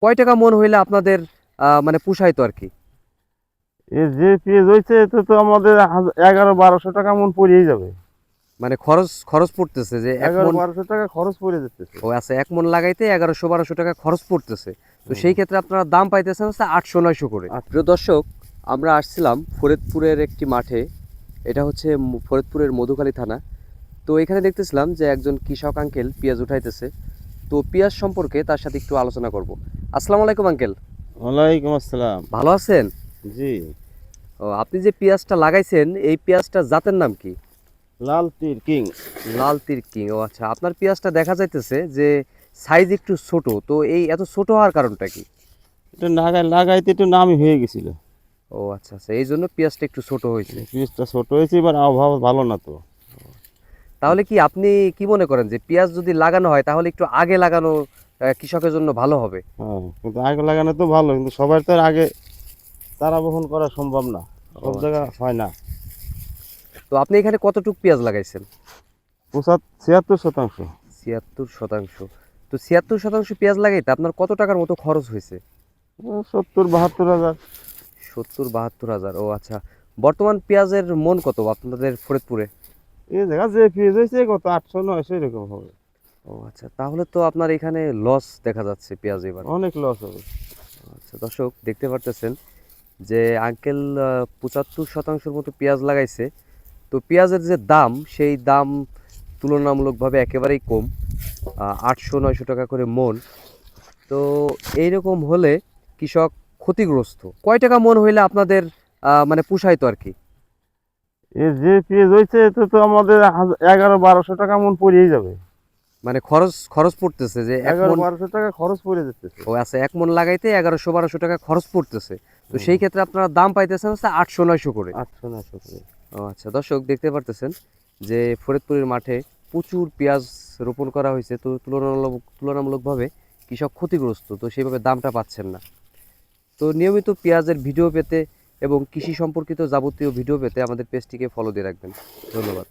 কয় টাকা মন হইলে আপনাদের মানে পুষাইতো আর কি? এ যে পেঁয়াজ হয়েছে এতে তো আমাদের 1100-1200 টাকা মন পড়েই যাবে। মানে খরচ খরচ পড়তেছে যে এক মন। 1100-1200 টাকা খরচ পড়ে যেতেছে। ও আচ্ছা, এক মন লাগাইতে 1100-1200 টাকা খরচ পড়তেছে। তো হুম। সেই ক্ষেত্রে আপনারা দাম পাইতেছেন হচ্ছে 800-900 করে। আচ্ছা। প্রিয় দর্শক, আমরা আসছিলাম ফরিদপুরের একটি মাঠে। এটা হচ্ছে ফরিদপুরের মধুখালী থানা। তো এখানে দেখতেছিলাম যে একজন কৃষক আঙ্কেল পেঁয়াজ উঠাইতেছে। তো পেঁয়াজ সম্পর্কে তার সাথে একটু আলোচনা করব। আসসালামু আলাইকুম আঙ্কেল। ওয়ালাইকুম আসসালাম। ভালো আছেন? জি। ও, আপনি যে পেঁয়াজটা লাগাইছেন এই পেঁয়াজটা জাতের নাম কি? লাল তীর কিং। লাল তীর কিং। ও আচ্ছা, আপনার পেঁয়াজটা দেখা যাইতেছে যে সাইজ একটু ছোট। তো এই এত ছোট হওয়ার কারণটা কি? এটা লাগাইতে একটু নামি হয়ে গেছিল। ও আচ্ছা আচ্ছা, এই জন্য পেঁয়াজটা একটু ছোট হয়েছে। পিসটা ছোট হয়েছে, এবার আবহাওয়া ভালো না তো। তাহলে কি আপনি কি মনে করেন যে পেঁয়াজ যদি লাগানো হয় তাহলে একটু আগে লাগানো কৃষকের জন্য ভালো হবে? হ্যাঁ, কিন্তু আগে লাগানো তো ভালো, কিন্তু সবার তো আর আগে চারা বহন করা সম্ভব না, ও সব আচ্ছা জায়গা আচ্ছা। হয় না। তো আপনি এখানে কতটুক পেঁয়াজ লাগাইছেন? 76-77%। 76%। তো 76% পেঁয়াজ লাগাইতে আপনার কত টাকার মতো খরচ হয়েছে? 70-72 হাজার। 70-72 হাজার। ও আচ্ছা, বর্তমান পেঁয়াজের মন কত আপনাদের ফরিদপুরে? এই জায়গা যে ফিজ হয়েছে কত 800-900 এরকম হবে। ও আচ্ছা, তাহলে তো আপনার এখানে লস দেখা যাচ্ছে পেঁয়াজ এবার। অনেক লস হবে। আচ্ছা দর্শক, দেখতে পারতেছেন যে আঙ্কেল 75%-র মতো পেঁয়াজ লাগাইছে। তো পেঁয়াজের যে দাম সেই দাম তুলনামূলকভাবে একেবারেই কম, 800-900 টাকা করে মন। তো এইরকম হলে কৃষক ক্ষতিগ্রস্ত। কয় টাকা মন হইলে আপনাদের মানে পুষাইতো আর কি? এই যে ফিজ হয়েছে এতে তো আমাদের 1100-1200 টাকা মন পড়েই যাবে। মানে খরচ খরচ পড়তেছে যে এক এগারো মন। বারোশো টাকা খরচ পড়ে যেতেছে। ও আচ্ছা, এক মন লাগাইতে 1100-1200 টাকা খরচ পড়তেছে। তো হুম। সেই ক্ষেত্রে আপনারা দাম পাইতেছেন হচ্ছে 800-900 করে। 800-900 করে। ও আচ্ছা দর্শক, দেখতে পারতেছেন যে ফরিদপুরের মাঠে প্রচুর পেঁয়াজ রোপণ করা হয়েছে। তো তুলনামূলকভাবে কৃষক ক্ষতিগ্রস্ত, তো সেইভাবে দামটা পাচ্ছেন না। তো নিয়মিত পেঁয়াজের ভিডিও পেতে এবং কৃষি সম্পর্কিত যাবতীয় ভিডিও পেতে আমাদের পেজটিকে ফলো দিয়ে রাখবেন। ধন্যবাদ।